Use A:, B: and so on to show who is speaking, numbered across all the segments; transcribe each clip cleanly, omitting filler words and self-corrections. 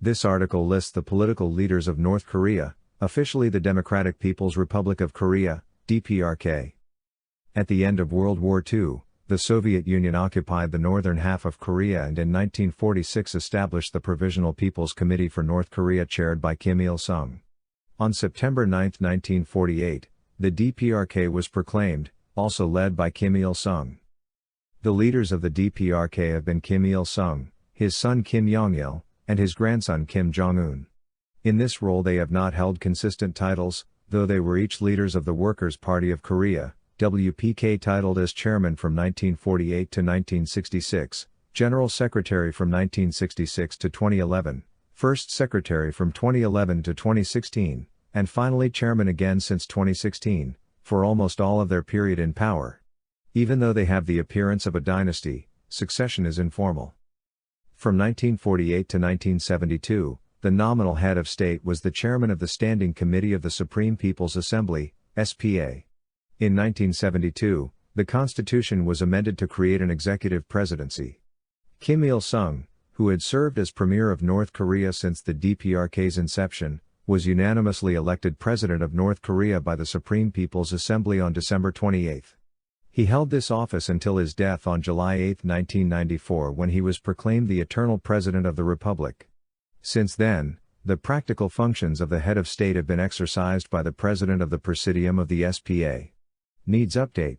A: This article lists the political leaders of North Korea, officially the Democratic People's Republic of Korea, DPRK. At the end of World War II, the Soviet Union occupied the northern half of Korea and in 1946 established the Provisional People's Committee for North Korea chaired by Kim Il-sung. On September 9, 1948, the DPRK was proclaimed, also led by Kim Il-sung. The leaders of the DPRK have been Kim Il-sung, his son Kim Jong-il, and his grandson Kim Jong-un. In this role they have not held consistent titles, though they were each leaders of the Workers' Party of Korea, WPK, titled as chairman from 1948 to 1966, general secretary from 1966 to 2011, first secretary from 2011 to 2016, and finally chairman again since 2016, for almost all of their period in power. Even though they have the appearance of a dynasty, succession is informal. From 1948 to 1972, the nominal head of state was the chairman of the Standing Committee of the Supreme People's Assembly, SPA. In 1972, the constitution was amended to create an executive presidency. Kim Il-sung, who had served as premier of North Korea since the DPRK's inception, was unanimously elected president of North Korea by the Supreme People's Assembly on December 28. He held this office until his death on July 8, 1994, when he was proclaimed the eternal president of the republic. Since then, the practical functions of the head of state have been exercised by the president of the Presidium of the SPA. Needs update.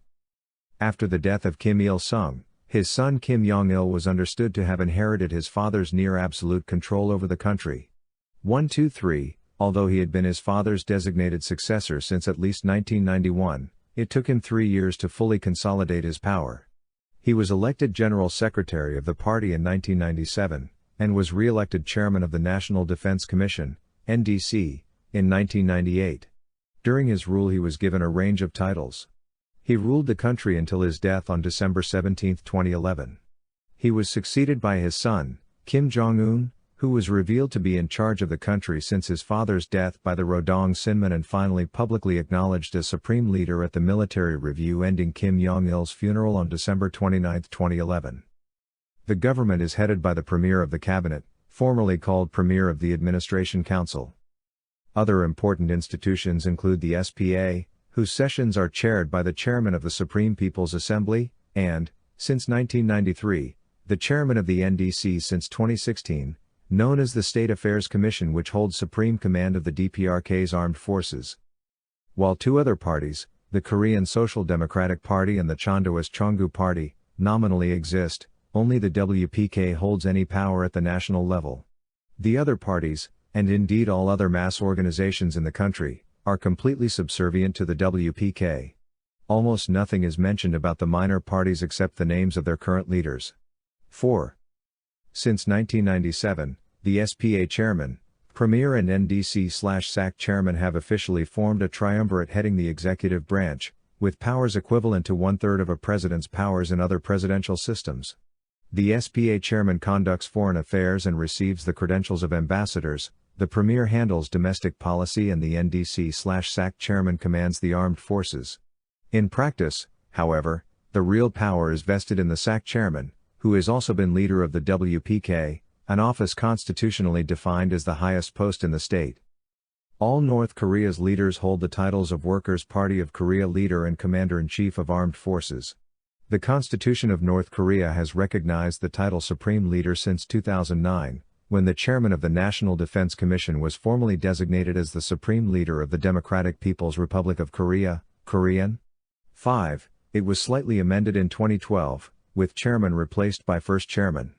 A: After the death of Kim Il-sung, his son Kim Jong-il was understood to have inherited his father's near-absolute control over the country. 1-2-3, although he had been his father's designated successor since at least 1991, it took him 3 years to fully consolidate his power. He was elected General Secretary of the party in 1997, and was re-elected Chairman of the National Defense Commission, NDC, in 1998. During his rule he was given a range of titles. He ruled the country until his death on December 17, 2011. He was succeeded by his son, Kim Jong-un, who was revealed to be in charge of the country since his father's death by the Rodong Sinmun and finally publicly acknowledged as supreme leader at the military review ending Kim Jong-il's funeral on December 29, 2011. The government is headed by the Premier of the Cabinet, formerly called Premier of the Administration Council. Other important institutions include the SPA, whose sessions are chaired by the Chairman of the Supreme People's Assembly, and, since 1993, the Chairman of the NDC since 2016, known as the State Affairs Commission, which holds supreme command of the DPRK's armed forces. While two other parties, the Korean Social Democratic Party and the Chondoist Chongu Party, nominally exist, only the WPK holds any power at the national level. The other parties, and indeed all other mass organizations in the country, are completely subservient to the WPK. Almost nothing is mentioned about the minor parties except the names of their current leaders. 4. Since 1997, the SPA chairman, premier and NDC/SAC chairman have officially formed a triumvirate heading the executive branch, with powers equivalent to 1/3 of a president's powers in other presidential systems. The SPA chairman conducts foreign affairs and receives the credentials of ambassadors, the premier handles domestic policy and the NDC/SAC chairman commands the armed forces. In practice, however, the real power is vested in the SAC chairman, who has also been leader of the WPK, an office constitutionally defined as the highest post in the state. All North Korea's leaders hold the titles of Workers' Party of Korea leader and Commander-in-Chief of Armed Forces. The Constitution of North Korea has recognized the title Supreme Leader since 2009, when the chairman of the National Defense Commission was formally designated as the Supreme Leader of the Democratic People's Republic of Korea, Korean. 5. It was slightly amended in 2012, with chairman replaced by first chairman.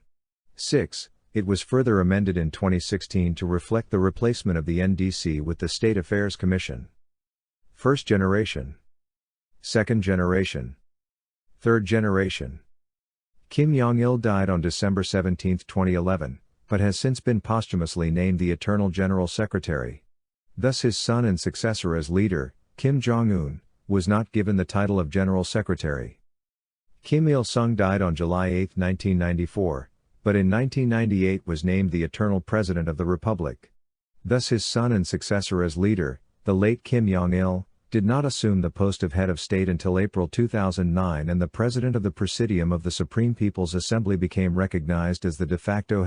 A: 6. It was further amended in 2016 to reflect the replacement of the NDC with the State Affairs Commission. First generation. Second generation. Third generation. Kim Jong-il died on December 17, 2011, but has since been posthumously named the Eternal General Secretary. Thus his son and successor as leader, Kim Jong-un, was not given the title of General Secretary. Kim Il-sung died on July 8, 1994, but in 1998 was named the Eternal President of the Republic. Thus his son and successor as leader, the late Kim Jong-il, did not assume the post of head of state until April 2009, and the president of the Presidium of the Supreme People's Assembly became recognized as the de facto